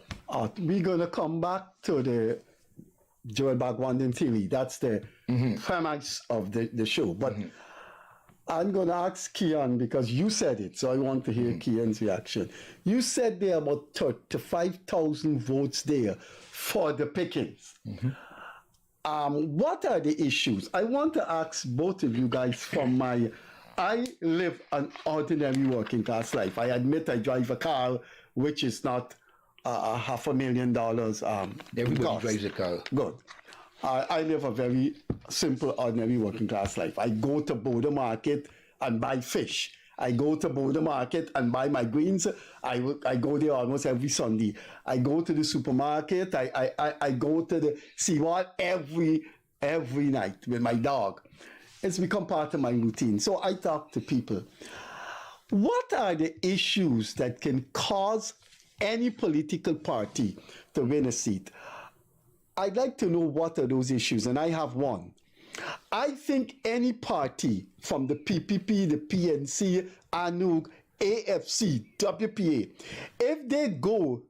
We're going to come back to the Joel Bhagwandin theory. That's the premise of the show. But I'm going to ask Kian, because you said it, so I want to hear Kian's reaction. You said there are about 35,000 votes there for the pickings. what are the issues? I want to ask both of you guys I live an ordinary working class life. I admit I drive a car which is not $500,000. Everybody cost. drives a car. Good. I live a very simple, ordinary working class life. I go to Border Market and buy fish. I go to Border Market and buy my greens. I go there almost every Sunday. I go to the supermarket. I go to the Seawall every night with my dog. It's become part of my routine. So I talk to people. What are the issues that can cause any political party to win a seat? I'd like to know what are those issues, and I have one. I think any party from the PPP, the PNC, ANUG, AFC, WPA, if they go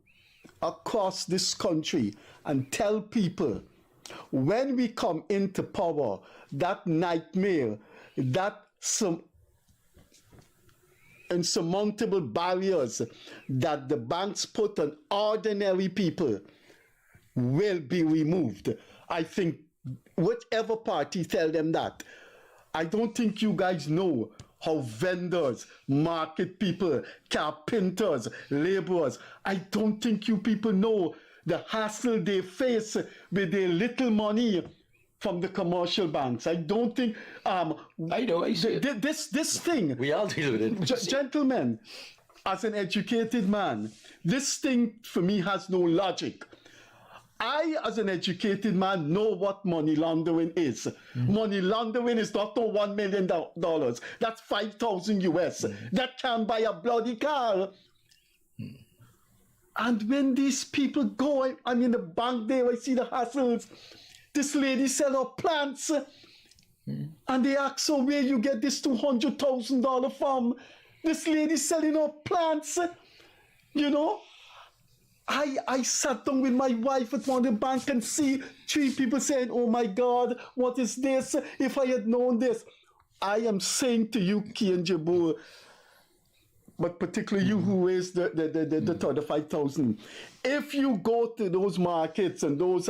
across this country and tell people, when we come into power, that nightmare, that some insurmountable barriers that the banks put on ordinary people will be removed. I think whichever party tell them that. I don't think you guys know how vendors, market people, carpenters, laborers, I don't think you people know the hassle they face with their little money from the commercial banks. I don't think I know. I see it. This thing. We all deal with it. Gentlemen, as an educated man, this thing for me has no logic. I, as an educated man, know what money laundering is. Money laundering is not no $1 million. That's 5,000 US. That can buy a bloody car. And when these people go, I'm in the bank there, I see the hassles. This lady sell her plants. And they ask, so where you get this $200,000 from? This lady selling her plants. You know? I sat down with my wife at one of the bank and see 3 people saying, oh my God, what is this? If I had known this. I am saying to you, Kian, Jabour, but particularly you who raised the 35,000. If you go to those markets and those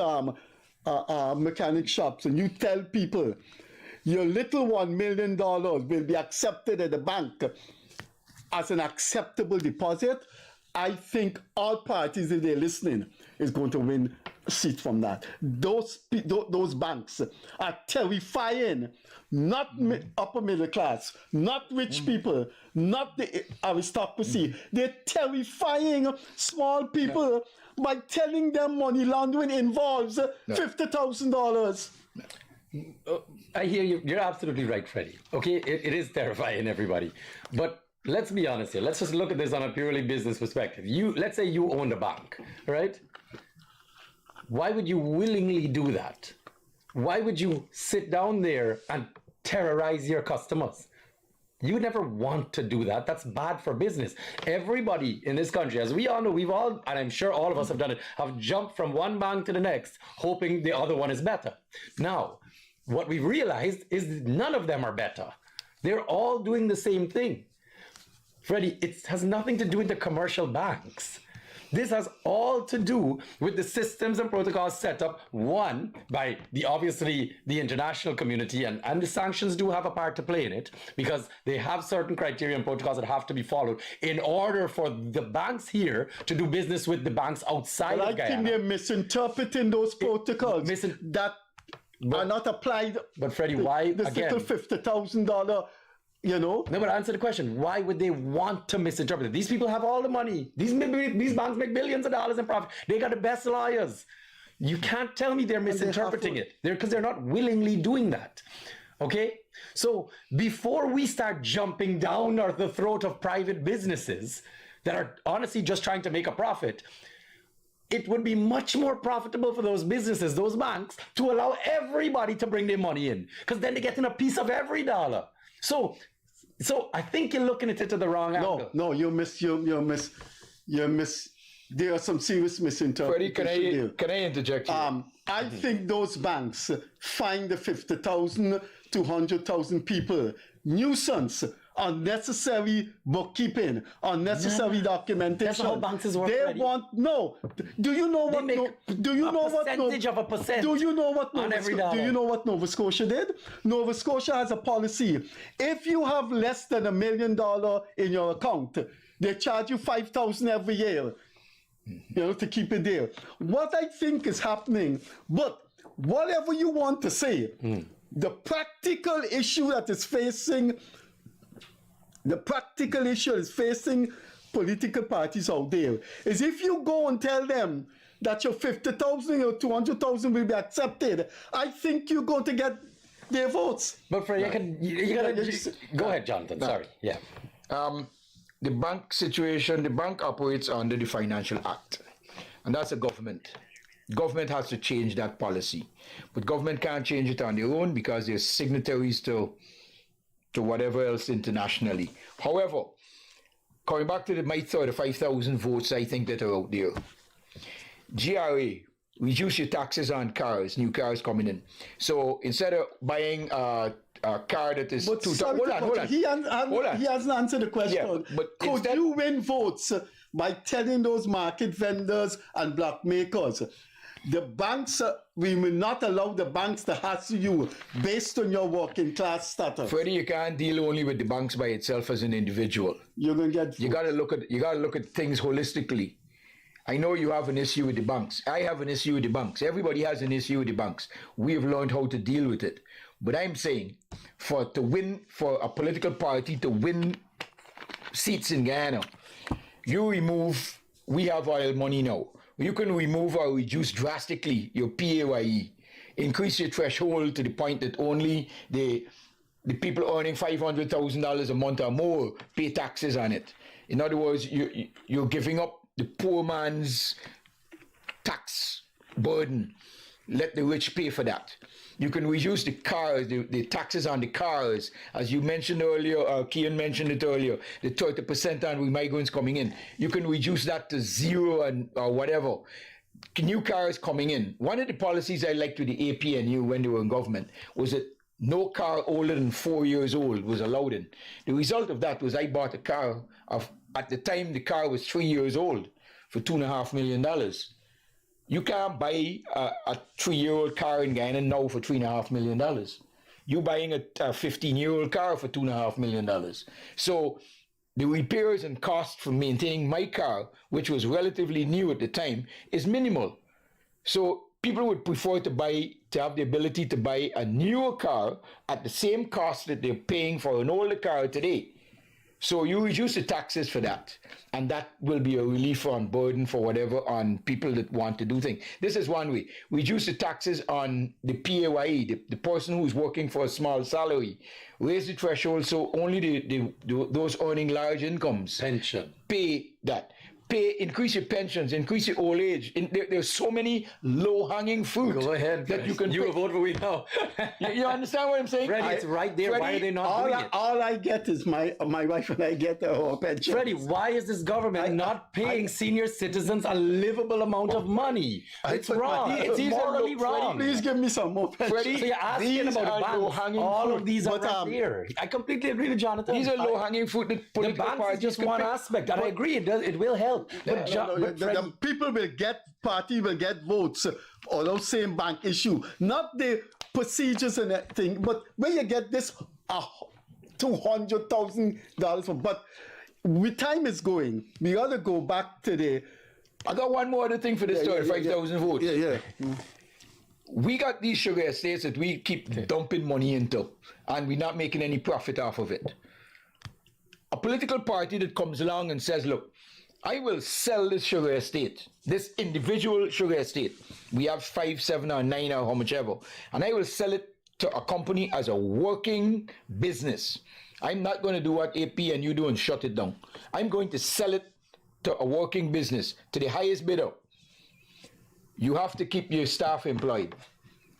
mechanic shops and you tell people your little $1 million will be accepted at the bank as an acceptable deposit, I think all parties, if they're listening, is going to win a seat from that. Those banks are terrifying, not upper middle class, not rich people, not the aristocracy. They're terrifying small people by telling them money laundering involves $50,000. I hear you. You're absolutely right, Freddie. Okay, it is terrifying, everybody. But let's be honest here. Let's just look at this on a purely business perspective. Let's say you owned a bank, right? Why would you willingly do that? Why would you sit down there and terrorize your customers? You would never want to do that. That's bad for business. Everybody in this country, as we all know, we've all, and I'm sure all of us have done it, have jumped from one bank to the next, hoping the other one is better. Now, what we've realized is none of them are better. They're all doing the same thing. Freddie, it has nothing to do with the commercial banks. This has all to do with the systems and protocols set up, one, by obviously the international community, and the sanctions do have a part to play in it, because they have certain criteria and protocols that have to be followed in order for the banks here to do business with the banks outside of Guyana. I think they're misinterpreting those protocols that are not applied. But Freddie, why, this again? Little $50,000, you know? No, but answer the question. Why would they want to misinterpret it? These people have all the money. These banks make billions of dollars in profit. They got the best lawyers. You can't tell me they're misinterpreting it. Because they're not willingly doing that. Okay? So before we start jumping down the throat of private businesses that are honestly just trying to make a profit, it would be much more profitable for those businesses, those banks, to allow everybody to bring their money in. Because then they're getting a piece of every dollar. So I think you're looking at it to the wrong angle. No, you miss. There are some serious misinterpretations. Freddie, can I interject here? I think those banks find the 50,000, 200,000 people nuisance unnecessary bookkeeping, unnecessary documentation. That's how banks is work, They Freddie. want no. Do you know what? Do you know what? Percentage of a percent. Do you know what? On every dollar. Do you know what Nova Scotia did? Nova Scotia has a policy. If you have less than $1 million in your account, they charge you $5,000 every year. To keep it there. What I think is happening, but whatever you want to say, the practical issue that is facing, political parties out there is if you go and tell them that your 50,000 or 200,000 will be accepted, I think you're going to get their votes. But Freddie, you gotta go ahead, Jonathan. Sorry. Yeah. The bank situation, the bank operates under the Financial Act, and that's a government. Government has to change that policy, but government can't change it on their own because they're signatories to whatever else internationally. However, coming back to the 5,000 votes I think that are out there, GRA, reduce your taxes on cars, new cars coming in. So instead of buying a car that is but hold on. He hasn't answered the question. Yeah, but could you win votes by telling those market vendors and block makers, the banks, we will not allow the banks to hassle you based on your working class status? Freddie, you can't deal only with the banks by itself as an individual. You're gonna get votes. You gotta look at things holistically. I know you have an issue with the banks. I have an issue with the banks. Everybody has an issue with the banks. We have learned how to deal with it. But I'm saying, for a political party to win seats in Guyana, we have oil money now. You can remove or reduce drastically your PAYE, increase your threshold to the point that only the people earning $500,000 a month or more pay taxes on it. In other words, you're giving up the poor man's tax burden. Let the rich pay for that. You can reduce the cars, the taxes on the cars, as you mentioned earlier, Kian mentioned it earlier, the 30% on migrants coming in. You can reduce that to zero or whatever. New cars coming in. One of the policies I liked with the APNU when they were in government was that no car older than 4 years old was allowed in. The result of that was I bought a car at the time the car was 3 years old for $2.5 million. You can't buy a 3-year-old car in Guyana now for $3.5 million. You're buying a 15-year-old car for $2.5 million. So the repairs and cost for maintaining my car, which was relatively new at the time, is minimal. So people would prefer to have the ability to buy a newer car at the same cost that they're paying for an older car today. So you reduce the taxes for that, and that will be a relief on burden for whatever on people that want to do things. This is one way. Reduce the taxes on the PAYE, the person who's working for a small salary. Raise the threshold so only those earning large incomes pay that. Increase your pensions, increase your old age. There's so many low-hanging fruit. Go ahead, that you can. You vote for we now. You understand what I'm saying? Freddie, it's right there. Freddie, why are they not doing it? All I get is my wife and I get her pension. Freddie, why is this government not paying senior citizens a livable amount of money? It's wrong. It's morally wrong. Please give me some more pension. Freddie, so you're asking about banks. All of these are right there. I completely agree with Jonathan. These are low-hanging fruit that political the banks parties is just can one pick. aspect, and I agree. It will help. But the people will get, party will get votes on those same bank issue, not the procedures and everything, but when you get this $200,000 for, but with time is going, we got to go back to the. I got one more other thing for this story, 5,000 votes. We got these sugar estates that we keep dumping money into, and we're not making any profit off of it. A political party that comes along and says, look, I will sell this sugar estate, this individual sugar estate. We have 5, 7, or 9 or how much ever. And I will sell it to a company as a working business. I'm not going to do what AP and you do and shut it down. I'm going to sell it to a working business, to the highest bidder. You have to keep your staff employed.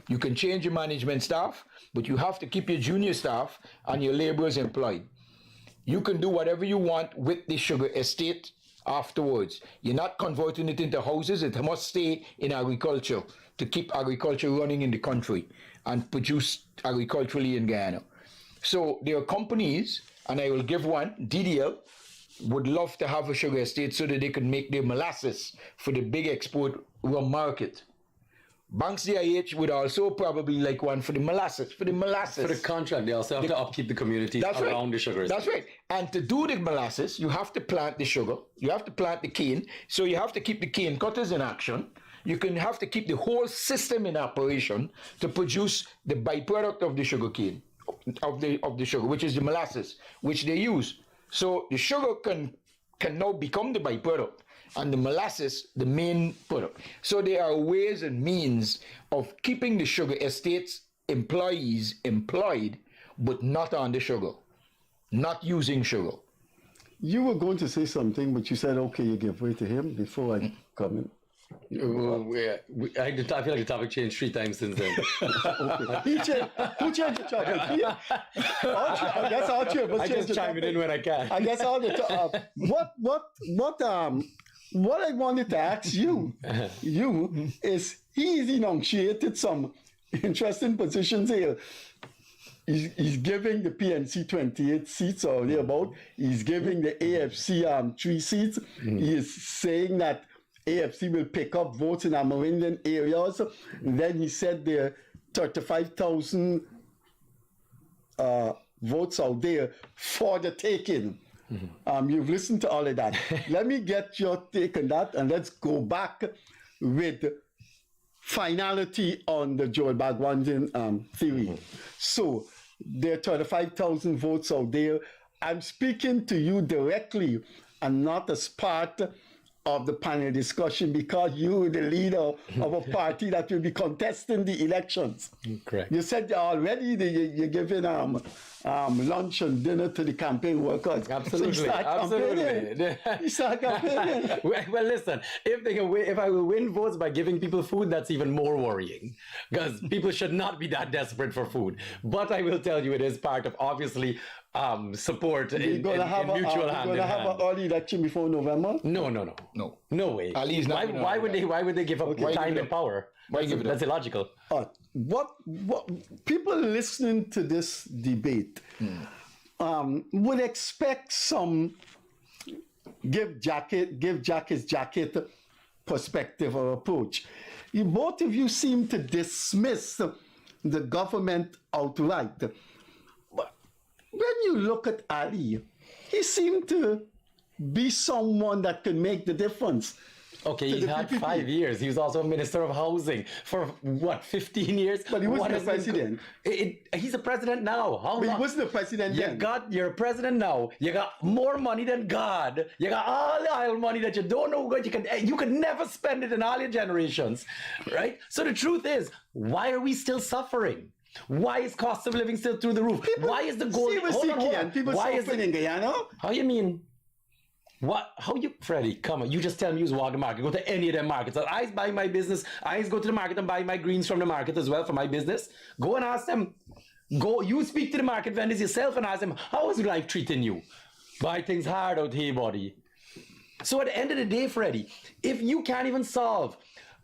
You can change your management staff, but you have to keep your junior staff and your laborers employed. You can do whatever you want with the sugar estate afterwards. You're not converting it into houses. It must stay in agriculture to keep agriculture running in the country and produce agriculturally in Guyana. So there are companies, and I will give one. DDL would love to have a sugar estate so that they could make their molasses for the big export market. Banks DIH would also probably like one for the molasses. For the contract, they also have to upkeep the community around the sugar. That's right. And to do the molasses, you have to plant the sugar. You have to plant the cane. So you have to keep the cane cutters in action. You can have to keep the whole system in operation to produce the byproduct of the sugar cane, of the sugar, which is the molasses, which they use. So the sugar can now become the byproduct, and the molasses the main product. So there are ways and means of keeping the sugar estates employees employed, but not on the sugar, not using sugar. You were going to say something, but you said, okay, you give way to him before I come in. I feel like the topic changed 3 times since then. Who changed the topic? I guess I'll change. I just chime it in when I can. I guess all the what I wanted to ask you is he's enunciated some interesting positions here. He's giving the PNC 28 seats or thereabout. He's giving the AFC 3 seats. He is saying that AFC will pick up votes in Amerindian areas. And then he said there are 35,000 votes out there for the taking. You've listened to all of that. Let me get your take on that, and let's go back with finality on the Joel Bhagwandin theory. So there are 35,000 votes out there. I'm speaking to you directly and not as part of the panel discussion because you're the leader of a party that will be contesting the elections. Correct. You said already you're giving lunch and dinner to the campaign workers. Absolutely. So you start campaigning. Well, listen, if I will win votes by giving people food, that's even more worrying because people should not be that desperate for food. But I will tell you, it is part of obviously support in mutual hand in hand. You're going to have an early election before November? No way. Why would they give up time and power? That's illogical. What people listening to this debate would expect some give Jack his jacket perspective or approach. Both of you seem to dismiss the government outright. But when you look at Ali, he seemed to be someone that could make the difference. Okay, he had 5 years. He was also a minister of housing for what, 15 years? But he wasn't a president. He's a president now. How long? He wasn't a president then. You're a president now. You got more money than God. You got all the oil money that you don't know what you could never spend it in all your generations, right? So the truth is, why are we still suffering? Why is cost of living still through the roof? Why is the gold? People suffering in Guyana? How you mean? What? How you, Freddie? Come on, you just tell me you walk the market. Go to any of them markets. I buy my business. I go to the market and buy my greens from the market as well for my business. Go and ask them. Go, you speak to the market vendors yourself and ask them, how is life treating you? Buy things hard out here, buddy. So at the end of the day, Freddie, if you can't even solve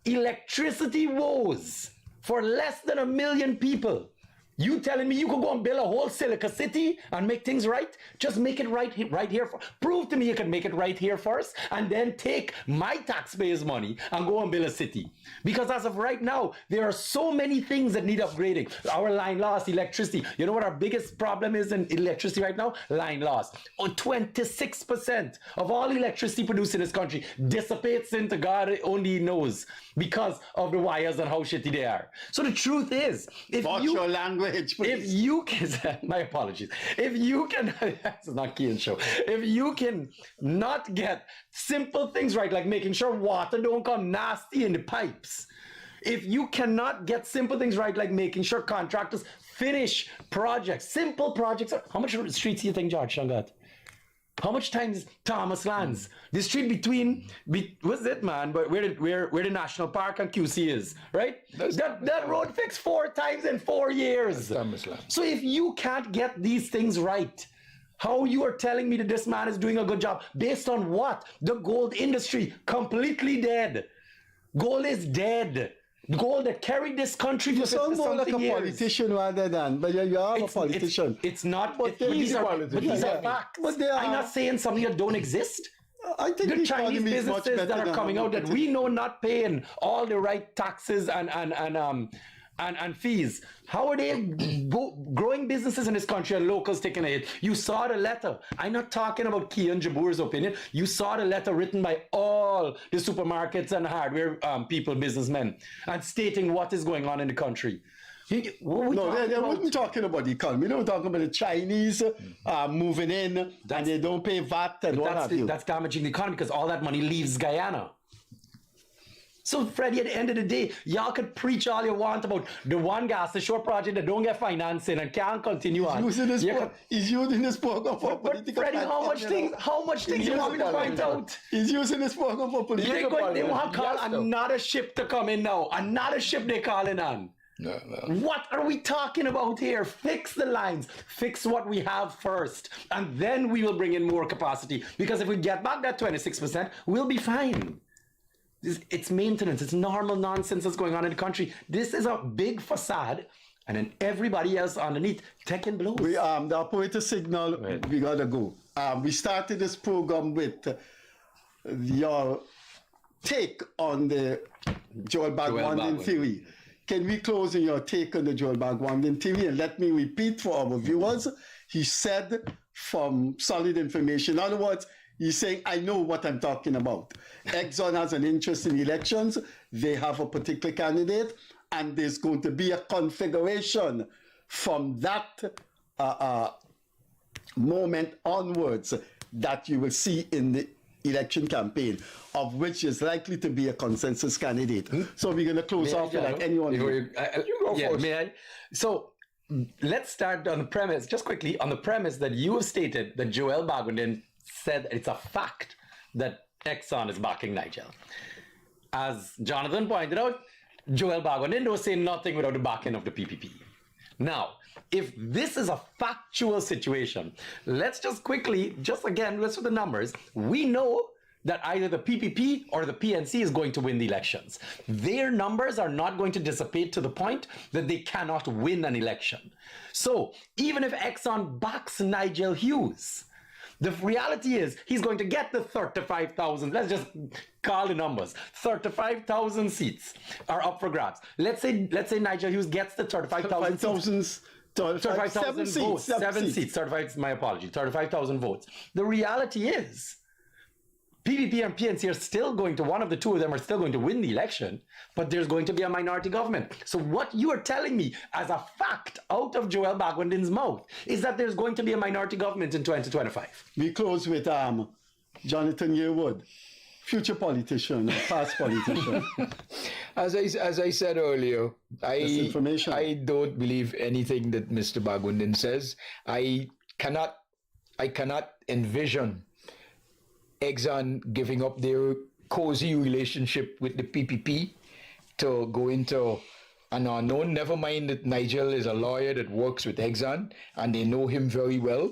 electricity woes for less than 1 million people, you telling me you could go and build a whole Silica City and make things right? Just make it right here. Prove to me you can make it right here first and then take my taxpayers' money and go and build a city. Because as of right now, there are so many things that need upgrading. Our line loss, electricity. You know what our biggest problem is in electricity right now? Line loss. 26% of all electricity produced in this country dissipates into God only knows because of the wires and how shitty they are. So the truth is, if you can, my apologies, if you can, this is not Kian's show, if you can not get simple things right, like making sure water don't come nasty in the pipes, if you cannot get simple things right, like making sure contractors finish projects, simple projects, how much streets do you think George got? How much time is Thomas Lands? The street between, what's it, man? But where the National Park and QC is, right? That road fixed 4 times in 4 years. So if you can't get these things right, how you are telling me that this man is doing a good job? Based on what? The gold industry, completely dead. Gold is dead. goal that carried this country for You sound more like a 50-something years. politician rather than, but you are a politician. It's not, But but these are facts. But they I'm are- not saying something that don't exist. I think The Chinese economy is much businesses better that are than coming our out that we know not paying all the right taxes and fees. How are they growing businesses in this country and locals taking a hit? You saw the letter. I'm not talking about Kian Jabour's opinion. You saw the letter written by all the supermarkets and hardware people, businessmen, and stating what is going on in the country. No, they weren't talking about the economy. They were talking about the Chinese moving in and they don't pay VAT and what have you. That's damaging the economy because all that money leaves Guyana. So, Freddie, at the end of the day, y'all could preach all you want about the one gas, the short project that don't get financing and can't continue on. He's using this program for political Freddie, how much things you want me to point out? He's using this program for political They want to call another ship to come in now. Another ship they're calling on. No. What are we talking about here? Fix the lines. Fix what we have first. And then we will bring in more capacity. Because if we get back that 26%, we'll be fine. It's maintenance. It's normal nonsense that's going on in the country. This is a big facade. And then everybody else underneath taking blows. The operator signal, we gotta go. We started this program with your take on the Joel Bhagwandin theory. Can we close on your take on the Joel Bhagwandin theory? And let me repeat for our viewers. He said from solid information. In other words, he's saying, I know what I'm talking about. Exxon has an interest in elections. They have a particular candidate. And there's going to be a configuration from that moment onwards that you will see in the election campaign, of which is likely to be a consensus candidate. So we're going to close off with that. Anyone? You go first. May I? So let's start on the premise, just quickly, on the premise that you have stated that Joel Bhagwandin said it's a fact that Exxon is backing Nigel. As Jonathan pointed out, Joel Bhagwandin was saying nothing without the backing of the PPP. Now, if this is a factual situation, let's just quickly, let's do the numbers. We know that either the PPP or the PNC is going to win the elections. Their numbers are not going to dissipate to the point that they cannot win an election. So even if Exxon backs Nigel Hughes, the reality is he's going to get the 35,000. Let's just call the numbers. 35,000 seats are up for grabs. Let's say Nigel Hughes gets the 35,000 votes. 7 seats. 35,000 votes. The reality is PPP and PNC are still going to, one of the two of them are still going to win the election, but there's going to be a minority government. So what you are telling me as a fact out of Joel Bhagwandin's mouth is that there's going to be a minority government in 2025. We close with Jonathan Yearwood, future politician, past politician. As I said earlier, I don't believe anything that Mr. Bhagwandin says. I cannot envision Exxon giving up their cozy relationship with the PPP to go into an unknown. Never mind that Nigel is a lawyer that works with Exxon and they know him very well.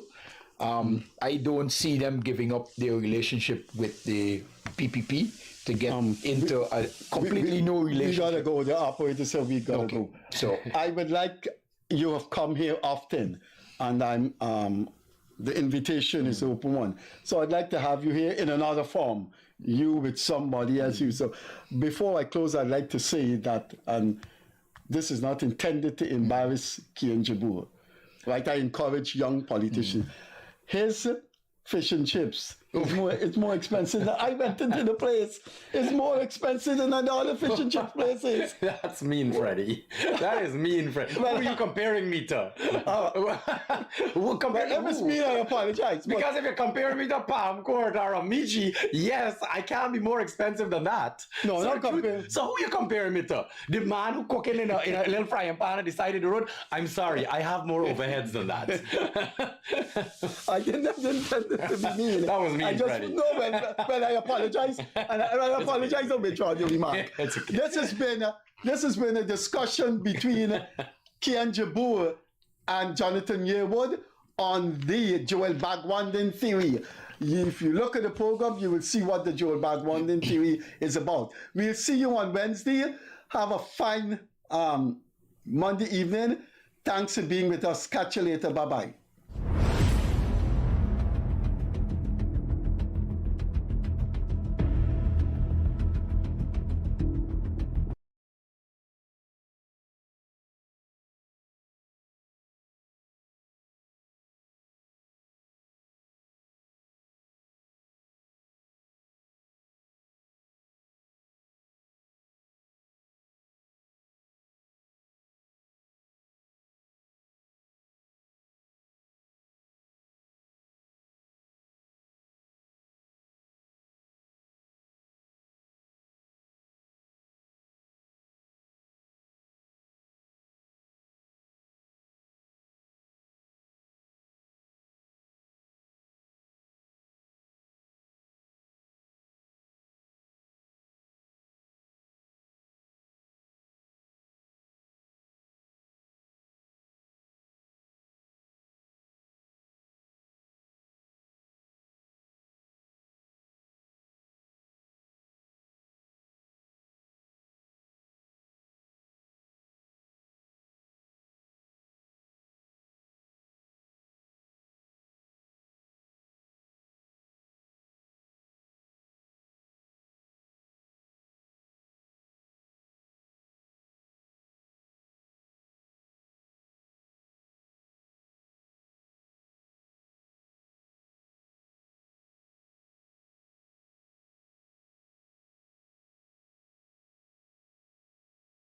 I don't see them giving up their relationship with the PPP to get into a completely new relationship. We gotta go. The operator said we gotta go. So I would like, you have come here often, and I'm the invitation is open one. So I'd like to have you here in another form, you with somebody else. So before I close, I'd like to say that, and this is not intended to embarrass Kian Jabour, right? I encourage young politicians. His fish and chips it's more expensive than I went into the place. It's more expensive than the other fish and chip places. That's mean, Freddie. That is mean, Freddie. Who are you comparing me to? If it's me, I apologize. Because if you're comparing me to Palm Court or Amici, yes, I can't be more expensive than that. No, not comparing. So who are you comparing me to? The man who cooking in a little frying pan at the side of the road? I'm sorry, I have more overheads than that. I didn't intend it to be mean. That was mean, I just Freddie. know when I apologize, and I apologize on the remark. Okay. This has been a discussion between Kian Jabour and Jonathan Yearwood on the Joel Bhagwandin theory. If you look at the program, you will see what the Joel Bhagwandin theory is about. We'll see you on Wednesday. Have a fine Monday evening. Thanks for being with us. Catch you later. Bye-bye.